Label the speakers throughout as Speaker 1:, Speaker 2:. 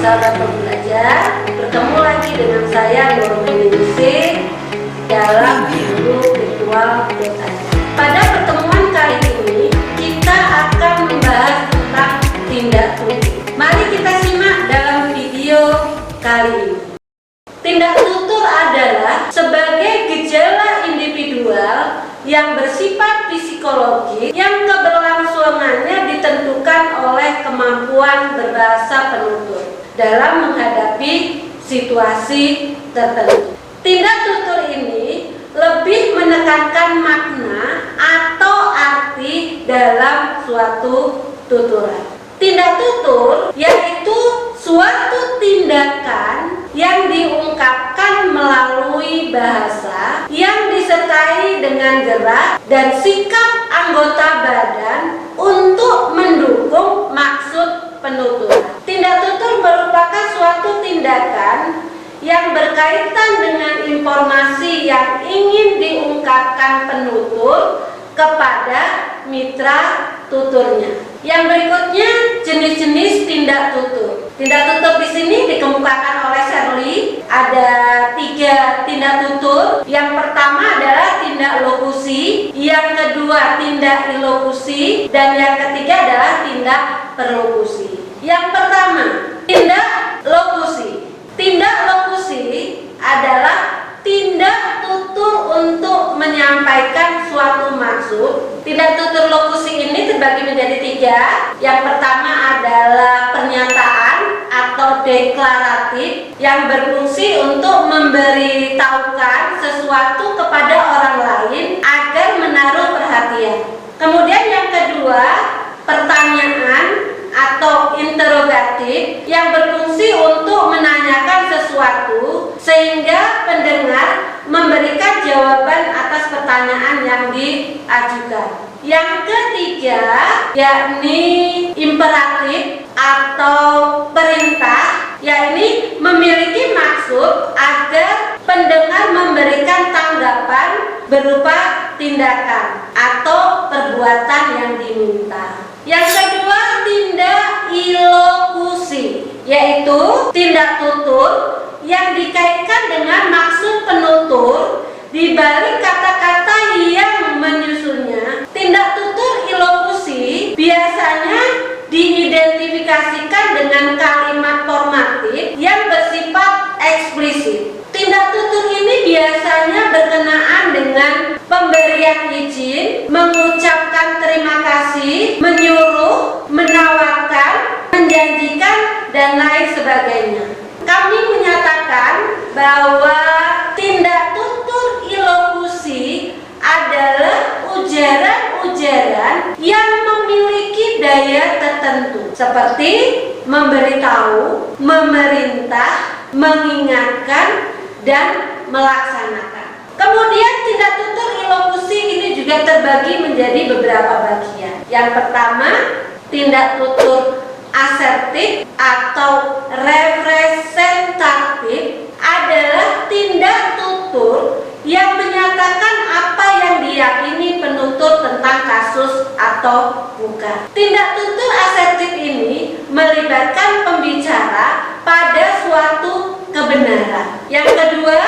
Speaker 1: sahabat pembelajar, bertemu lagi dengan saya Nurul dalam Guru Virtual .id. Pada pertemuan kali ini kita akan membahas tentang tindak tutur. Mari kita simak dalam video kali ini. Tindak tutur adalah sebagai gejala individual yang bersifat psikologis yang keberlangsungannya ditentukan oleh kemampuan berbahasa penutur dalam menghadapi situasi tertentu. Tindak tutur ini lebih menekankan makna atau arti dalam suatu tuturan. Tindak tutur yaitu suatu tindakan yang diungkapkan melalui bahasa yang disertai dengan gerak dan sikap anggota badan untuk mendukung maksud penuturan. Tindak tutur merupakan suatu tindakan yang berkaitan dengan informasi yang ingin diungkapkan penutur kepada mitra tuturnya. Yang berikutnya jenis-jenis tindak tutur. Tindak tutur di sini dikemukakan oleh Shirley. Ada 3 tindak tutur. Yang pertama adalah tindak lokusi, yang kedua tindak ilokusi, dan yang ketiga adalah tindak perlokusi. Yang pertama, tindak lokusi. Tindak lokusi adalah tindak tutur untuk menyampaikan suatu maksud. Tindak tutur lokusi ini terbagi menjadi 3. Yang pertama adalah pernyataan atau deklaratif yang berfungsi untuk memberitahukan sesuatu kepada orang lain agar menaruh perhatian. Kemudian yang kedua, pertanyaan atau interrogatif yang berfungsi untuk menanyakan sesuatu sehingga pendengar memberikan jawaban atas pertanyaan yang diajukan. Yang ketiga yakni imperatif atau perintah, yakni memiliki maksud agar pendengar memberikan tanggapan berupa tindakan atau perbuatan yang diminta. Yang kedua, tindak ilokusi, yaitu tindak tutur yang dikaitkan dengan maksud penutur di balik kata-kata yang menyusunnya. Tindak tutur ilokusi biasanya diidentifikasikan dengan kalimat formatif yang bersifat eksplisit. Tindak tutur ini biasanya berkenaan dengan pemberian izin, mengucapkan terima kasih, menyuruh, menawarkan, menjanjikan, dan lain sebagainya. Kami menyatakan bahwa tindak tutur ilokusi adalah ujaran-ujaran yang memiliki daya tertentu, seperti memberitahu, memerintah, mengingatkan, dan melaksanakan. Kemudian tindak tutur ilokusi ini juga terbagi menjadi beberapa bagian. Yang pertama, tindak tutur asertif atau representatif adalah tindak tutur yang menyatakan apa yang diyakini penutur tentang kasus atau bukan. Tindak tutur asertif ini melibatkan pembicara pada suatu kebenaran. Yang kedua,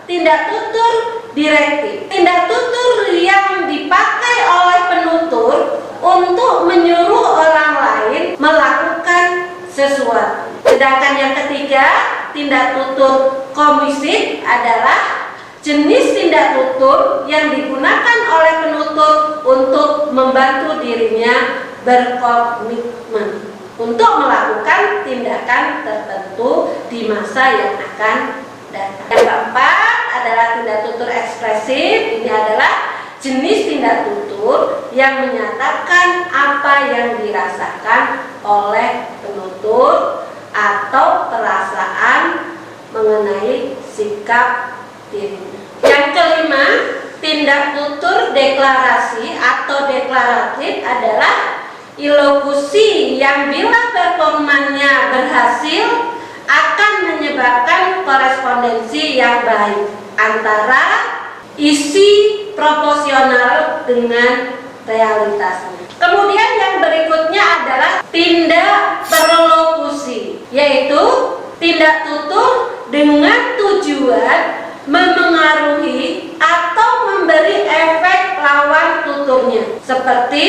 Speaker 1: tindak tutur direktif. Tindak tutur yang dipakai oleh penutur untuk menyuruh orang lain melakukan sesuatu. Sedangkan yang ketiga, tindak tutur komisif adalah jenis tindak tutur yang digunakan oleh penutur untuk membantu dirinya berkomitmen untuk melakukan tindakan tertentu di masa yang akan datang. Yang keempat adalah tindak tutur ekspresif. Ini adalah jenis tindak tutur yang menyatakan apa yang dirasakan oleh penutur atau perasaan mengenai sikap dirinya. Yang kelima, tindak tutur deklarasi atau deklaratif adalah ilokusi yang bila performanya berhasil akan menyebabkan korespondensi yang baik antara isi proporsional dengan realitasnya. Kemudian yang berikutnya adalah tindak perlokusi, yaitu tindak tutur dengan tujuan memengaruhi atau memberi efek lawan tuturnya, seperti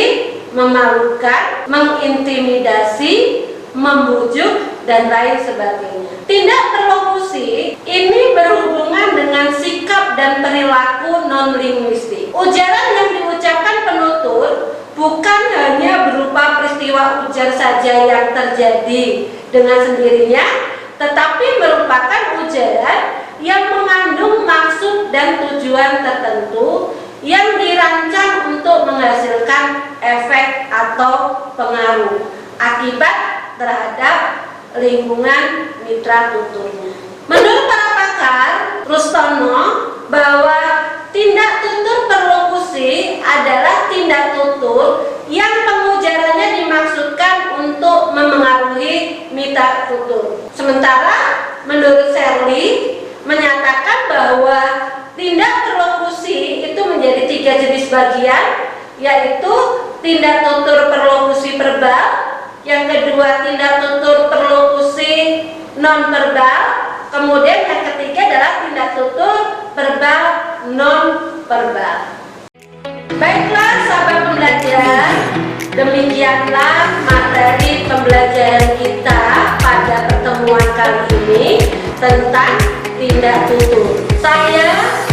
Speaker 1: memalukan, mengintimidasi, membujuk, dan lain sebagainya. Tindak perlokusi ini berhubungan dengan sikap dan perilaku non-linguistik. Ujaran yang diucapkan penutur bukan hanya berupa peristiwa ujar saja yang terjadi dengan sendirinya, tetapi merupakan ujaran yang mengandung maksud dan tujuan tertentu yang dirancang untuk menghasilkan efek atau pengaruh akibat terhadap lingkungan mitra tuturnya. Menurut para pakar, Rustono, bahwa tindak tutur perlokusi adalah tindak tutur yang pengujarannya dimaksudkan untuk memengaruhi mitra tutur. Sementara menurut Shirley menyatakan bahwa tindak perlokusi itu menjadi 3 jenis bagian, yaitu tindak tutur perlokusi verbal, yang kedua tindak tutur perlokusi non-verbal, kemudian yang ketiga adalah tindak tutur verbal non-verbal. Baiklah sahabat pembelajar, demikianlah materi pembelajaran kita pada pertemuan kali ini tentang tindak tutur. Saya